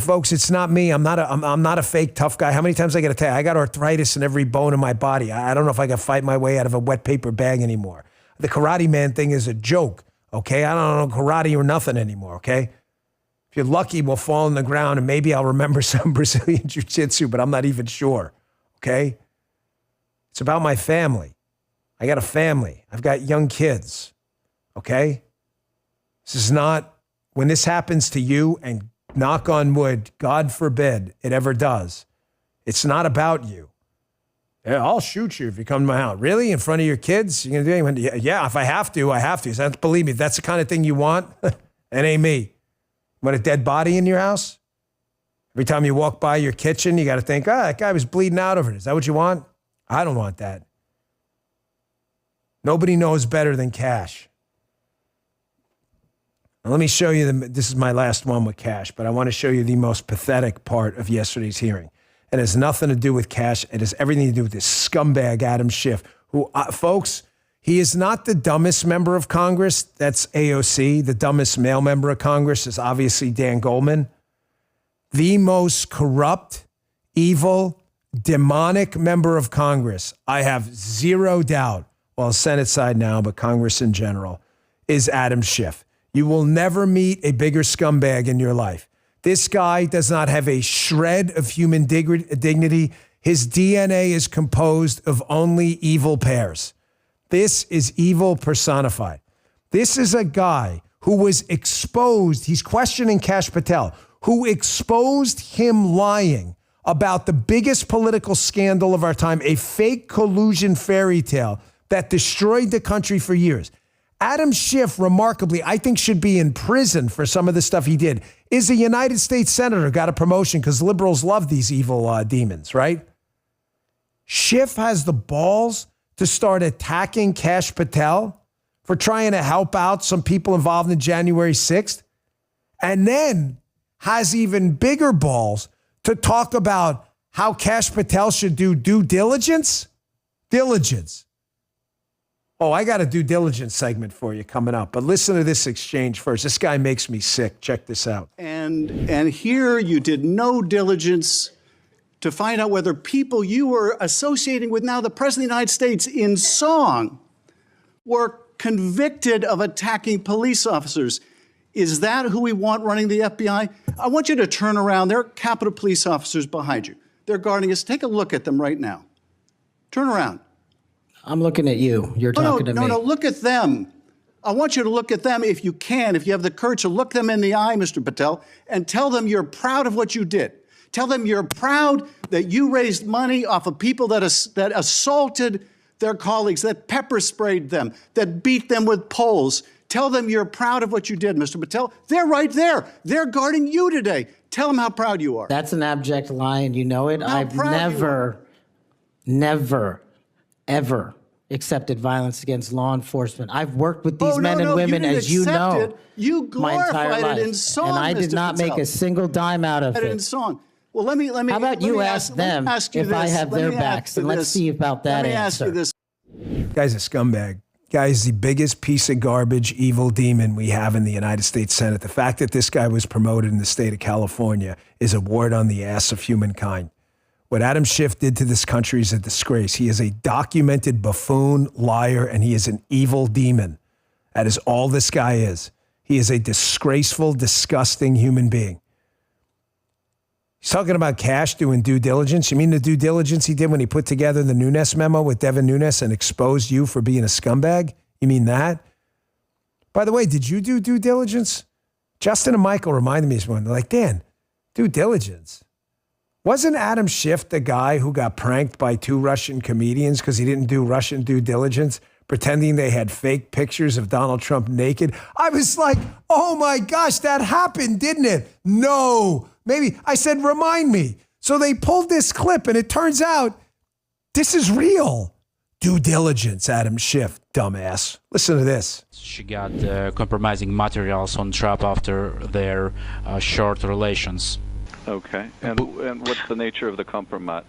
folks. It's not me. I'm not a fake tough guy. How many times I got to tell you? I got arthritis in every bone in my body. I don't know if I can fight my way out of a wet paper bag anymore. The Karate Man thing is a joke. Okay, I don't know karate or nothing anymore. Okay, if you're lucky, we'll fall on the ground and maybe I'll remember some Brazilian jiu-jitsu, but I'm not even sure. Okay, it's about my family. I got a family. I've got young kids. Okay, this is not. When this happens to you, and knock on wood, God forbid it ever does, it's not about you. Yeah, I'll shoot you if you come to my house. Really? In front of your kids? You're gonna do it? Yeah, if I have to, I have to. So believe me, if that's the kind of thing you want, it ain't me. You want a dead body in your house? Every time you walk by your kitchen, you got to think, that guy was bleeding out over it. Is that what you want? I don't want that. Nobody knows better than Cash. Now, let me show you, this is my last one with Cash, but I want to show you the most pathetic part of yesterday's hearing. It has nothing to do with Cash. It has everything to do with this scumbag, Adam Schiff, who, folks, he is not the dumbest member of Congress. That's AOC. The dumbest male member of Congress is obviously Dan Goldman. The most corrupt, evil, demonic member of Congress, I have zero doubt, well, Senate side now, but Congress in general, is Adam Schiff. You will never meet a bigger scumbag in your life. This guy does not have a shred of human dignity. His DNA is composed of only evil pears. This is evil personified. This is a guy who was exposed. He's questioning Kash Patel, who exposed him lying about the biggest political scandal of our time, a fake collusion fairy tale that destroyed the country for years. Adam Schiff, remarkably, I think should be in prison for some of the stuff he did, is a United States senator, got a promotion because liberals love these evil demons, right? Schiff has the balls to start attacking Kash Patel for trying to help out some people involved in January 6th, and then has even bigger balls to talk about how Kash Patel should do due diligence. Diligence. Oh, I got a due diligence segment for you coming up, but listen to this exchange first. This guy makes me sick. Check this out. And here you did no diligence to find out whether people you were associating with now the President of the United States in song were convicted of attacking police officers. Is that who we want running the FBI? I want you to turn around. There are Capitol Police officers behind you. They're guarding us. Take a look at them right now. Turn around. I'm looking at you. You're talking to me. No, look at them. I want you to look at them if you can, if you have the courage to look them in the eye, Mr. Patel, and tell them you're proud of what you did. Tell them you're proud that you raised money off of people that assaulted their colleagues, that pepper sprayed them, that beat them with poles. Tell them you're proud of what you did, Mr. Patel. They're right there. They're guarding you today. Tell them how proud you are. That's an abject lie, and you know it. I've never, ever accepted violence against law enforcement. I've worked with these men and women, as you know, you my entire glorified life, it in song, and I did not make a single dime out of it. In song. Well, let me. How about you ask them if I have their backs, and let's see about that answer. Let me ask you this. Guy's a scumbag. Guy's the biggest piece of garbage, evil demon we have in the United States Senate. The fact that this guy was promoted in the state of California is a wart on the ass of humankind. What Adam Schiff did to this country is a disgrace. He is a documented buffoon, liar, and he is an evil demon. That is all this guy is. He is a disgraceful, disgusting human being. He's talking about Cash doing due diligence. You mean the due diligence he did when he put together the Nunes memo with Devin Nunes and exposed you for being a scumbag? You mean that? By the way, did you do due diligence? Justin and Michael reminded me this morning. They're like, Dan, due diligence. Wasn't Adam Schiff the guy who got pranked by two Russian comedians because he didn't do Russian due diligence, pretending they had fake pictures of Donald Trump naked? I was like, oh my gosh, that happened, didn't it? No. Maybe. I said, remind me. So they pulled this clip, and it turns out this is real. Due diligence, Adam Schiff, dumbass. Listen to this. She got compromising materials on Trump after their short relations. Okay. And what's the nature of the compromise?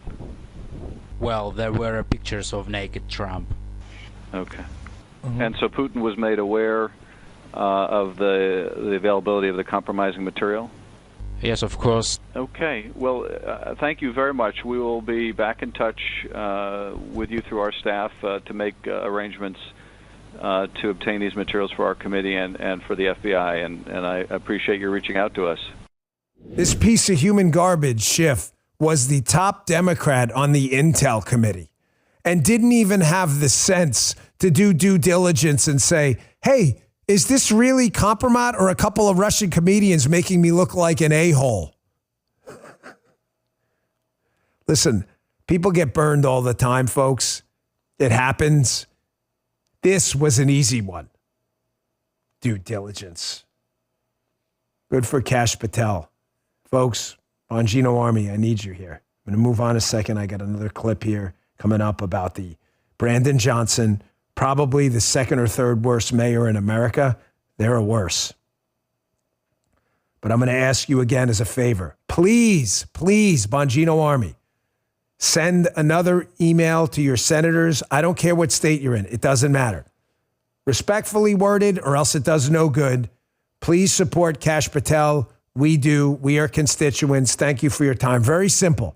Well, there were pictures of naked Trump. Okay. And so Putin was made aware of the availability of the compromising material? Yes, of course. Okay. Well, thank you very much. We will be back in touch with you through our staff to make arrangements to obtain these materials for our committee and for the FBI, and I appreciate you reaching out to us. This piece of human garbage, Schiff, was the top Democrat on the Intel committee and didn't even have the sense to do due diligence and say, hey, is this really compromise or a couple of Russian comedians making me look like an a-hole? Listen, people get burned all the time, folks. It happens. This was an easy one. Due diligence. Good for Kash Patel. Folks, Bongino Army, I need you here. I'm going to move on a second. I got another clip here coming up about the Brandon Johnson, probably the second or third worst mayor in America. There are worse. But I'm going to ask you again as a favor. Please, Bongino Army, send another email to your senators. I don't care what state you're in. It doesn't matter. Respectfully worded or else it does no good. Please support Kash Patel. We do. We are constituents. Thank you for your time. Very simple.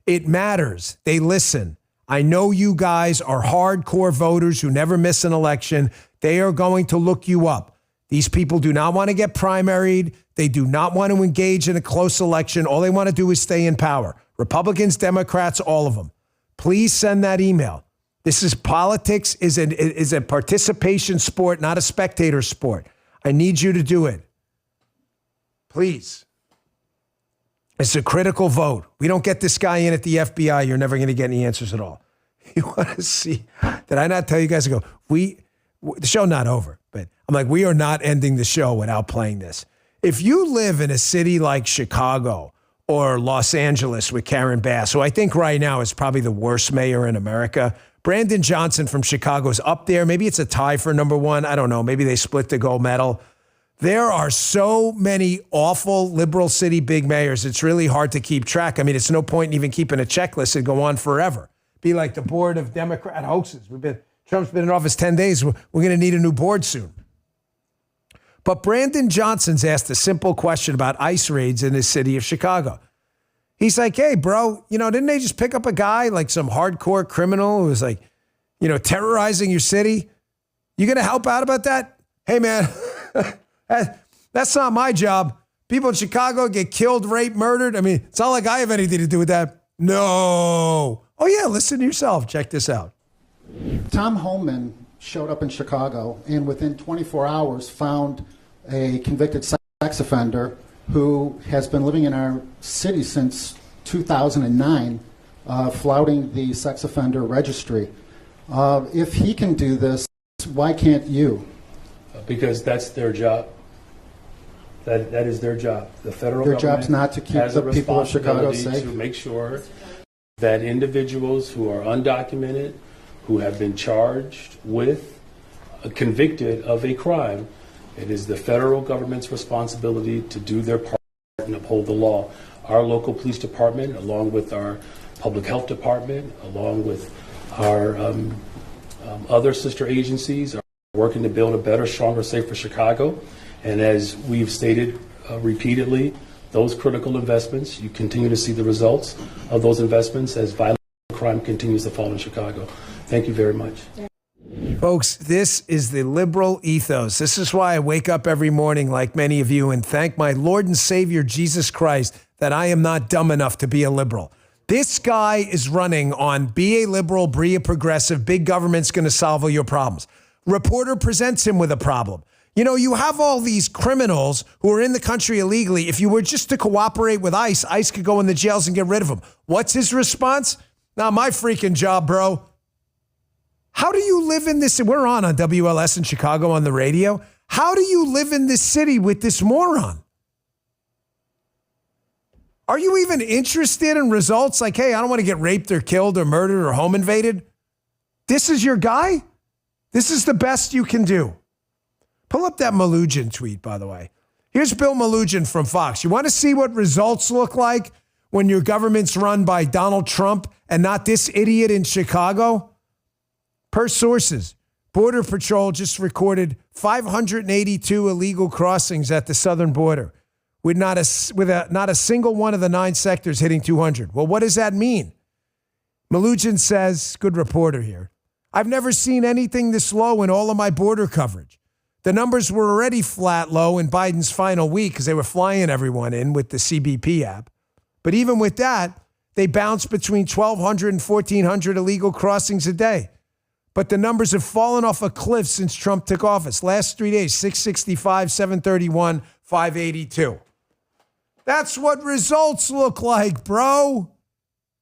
It matters. They listen. I know you guys are hardcore voters who never miss an election. They are going to look you up. These people do not want to get primaried. They do not want to engage in a close election. All they want to do is stay in power. Republicans, Democrats, all of them. Please send that email. This is politics, is a participation sport, not a spectator sport. I need you to do it. Please. It's a critical vote. We don't get this guy in at the FBI, you're never going to get any answers at all. You want to see, did I not tell you guys to go, the show not over, but I'm like, we are not ending the show without playing this. If you live in a city like Chicago or Los Angeles with Karen Bass, who I think right now is probably the worst mayor in America, Brandon Johnson from Chicago is up there. Maybe it's a tie for number one. I don't know. Maybe they split the gold medal. There are so many awful liberal city big mayors. It's really hard to keep track. I mean, it's no point in even keeping a checklist and go on forever. Be like the board of Democrat hoaxes. Trump's been in office 10 days. We're going to need a new board soon. But Brandon Johnson's asked a simple question about ICE raids in the city of Chicago. He's like, hey, bro, didn't they just pick up a guy, like some hardcore criminal who was like, terrorizing your city? You going to help out about that? Hey, man. That's not my job. People in Chicago get killed, raped, murdered. I mean, it's not like I have anything to do with that. No. Oh, yeah, listen to yourself. Check this out. Tom Homan showed up in Chicago and within 24 hours found a convicted sex offender who has been living in our city since 2009, flouting the sex offender registry. If he can do this, why can't you? Because that's their job. That is their job. The federal Their government job's not to keep has the a people of Chicago responsibility safe. to make sure that individuals who are undocumented, who have been charged with, convicted of a crime, it is the federal government's responsibility to do their part and uphold the law. Our local police department, along with our public health department, along with our other sister agencies, are working to build a better, stronger, safer Chicago. And as we've stated repeatedly, those critical investments, you continue to see the results of those investments as violent crime continues to fall in Chicago. Thank you very much. Folks, this is the liberal ethos. This is why I wake up every morning, like many of you, and thank my Lord and Savior Jesus Christ that I am not dumb enough to be a liberal. This guy is running on be a liberal, be a progressive, big government's going to solve all your problems. Reporter presents him with a problem. You have all these criminals who are in the country illegally. If you were just to cooperate with ICE, ICE could go in the jails and get rid of them. What's his response? Not my freaking job, bro. How do you live in this? We're on WLS in Chicago on the radio. How do you live in this city with this moron? Are you even interested in results like, hey, I don't want to get raped or killed or murdered or home invaded? This is your guy? This is the best you can do. Pull up that Malugin tweet, by the way. Here's Bill Malugin from Fox. You want to see what results look like when your government's run by Donald Trump and not this idiot in Chicago? Per sources, Border Patrol just recorded 582 illegal crossings at the southern border, with not a single one of the 9 sectors hitting 200. Well, what does that mean? Malugin says, good reporter here, I've never seen anything this low in all of my border coverage. The numbers were already flat low in Biden's final week because they were flying everyone in with the CBP app. But even with that, they bounced between 1,200 and 1,400 illegal crossings a day. But the numbers have fallen off a cliff since Trump took office. Last 3 days, 665, 731, 582. That's what results look like, bro.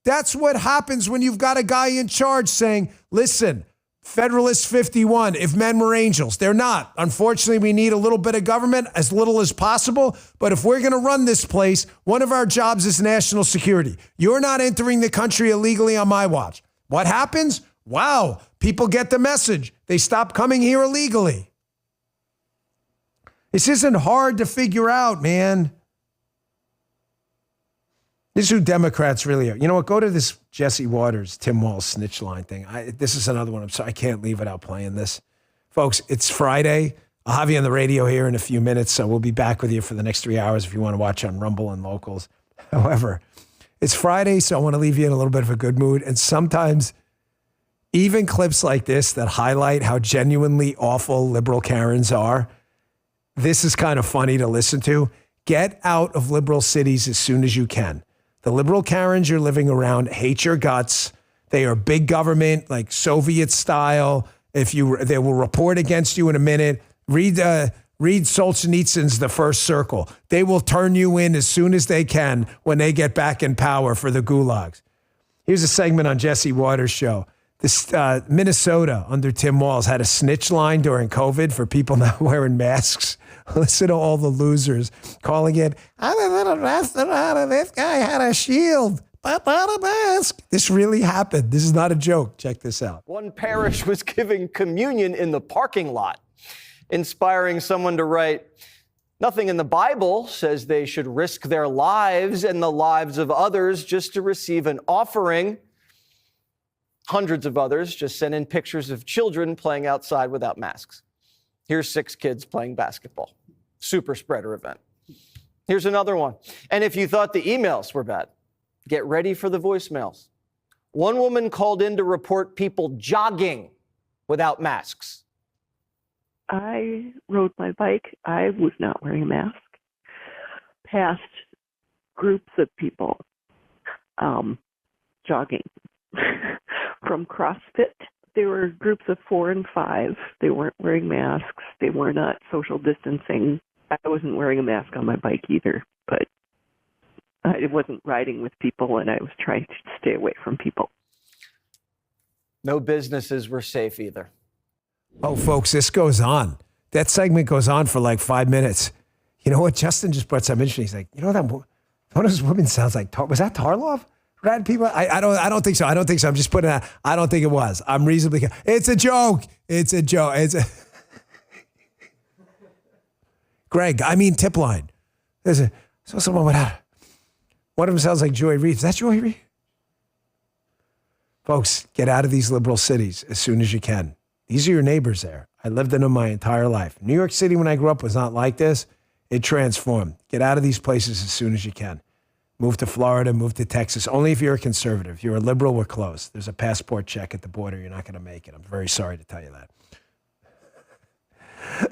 That's what happens when you've got a guy in charge saying, listen, Federalist 51, if men were angels. They're not. Unfortunately, we need a little bit of government, as little as possible. But if we're going to run this place, one of our jobs is national security. You're not entering the country illegally on my watch. What happens? Wow, people get the message. They stop coming here illegally. This isn't hard to figure out, man. This is who Democrats really are. You know what? Go to this Jesse Waters, Tim Walz snitch line thing. This is another one. I'm sorry. I can't leave without playing this. Folks, it's Friday. I'll have you on the radio here in a few minutes, so we'll be back with you for the next 3 hours if you want to watch on Rumble and Locals. However, it's Friday, so I want to leave you in a little bit of a good mood. And sometimes even clips like this that highlight how genuinely awful liberal Karens are, this is kind of funny to listen to. Get out of liberal cities as soon as you can. The liberal Karens you're living around hate your guts. They are big government, like Soviet style. They will report against you in a minute. Read Solzhenitsyn's The First Circle. They will turn you in as soon as they can when they get back in power for the gulags. Here's a segment on Jesse Waters' show. This Minnesota under Tim Walz had a snitch line during COVID for people not wearing masks. Listen to all the losers calling it, I was in a restaurant and this guy had a shield, but not a mask. This really happened. This is not a joke. Check this out. One parish was giving communion in the parking lot, inspiring someone to write, nothing in the Bible says they should risk their lives and the lives of others just to receive an offering. Hundreds of others just sent in pictures of children playing outside without masks. Here's 6 kids playing basketball. Super spreader event. Here's another one. And if you thought the emails were bad, get ready for the voicemails. One woman called in to report people jogging without masks. I rode my bike. I was not wearing a mask. Past groups of people jogging. From CrossFit, there were groups of 4 and 5. They weren't wearing masks. They were not social distancing. I wasn't wearing a mask on my bike either, but I wasn't riding with people, and I was trying to stay away from people. No businesses were safe either. Oh, folks, this goes on. That segment goes on for like 5 minutes. You know what? Justin just brought something interesting. He's like, you know that one of those women sounds like, was that Tarlov? Rad people? I don't think so. I don't think so. I'm just putting it out. I don't think it was. I'm reasonably. It's a joke. It's a joke. Greg, I mean tip line. So someone went out. One of them sounds like Joy Reid. Is that Joy Reid? Folks, get out of these liberal cities as soon as you can. These are your neighbors there. I lived in them my entire life. New York City, when I grew up, was not like this. It transformed. Get out of these places as soon as you can. Move to Florida, move to Texas. Only if you're a conservative. If you're a liberal, we're closed. There's a passport check at the border. You're not going to make it. I'm very sorry to tell you that.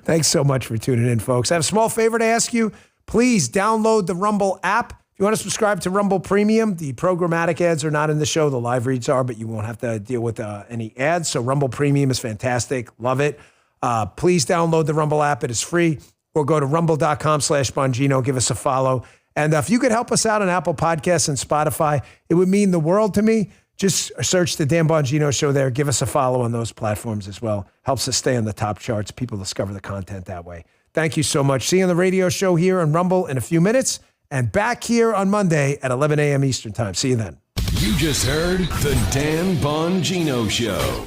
Thanks so much for tuning in, folks. I have a small favor to ask you. Please download the Rumble app. If you want to subscribe to Rumble Premium, the programmatic ads are not in the show. The live reads are, but you won't have to deal with any ads. So Rumble Premium is fantastic. Love it. Please download the Rumble app. It is free. Or go to rumble.com/Bongino. Give us a follow. And if you could help us out on Apple Podcasts and Spotify, it would mean the world to me. Just search the Dan Bongino Show there. Give us a follow on those platforms as well. Helps us stay on the top charts. People discover the content that way. Thank you so much. See you on the radio show here on Rumble in a few minutes. And back here on Monday at 11 a.m. Eastern Time. See you then. You just heard the Dan Bongino Show.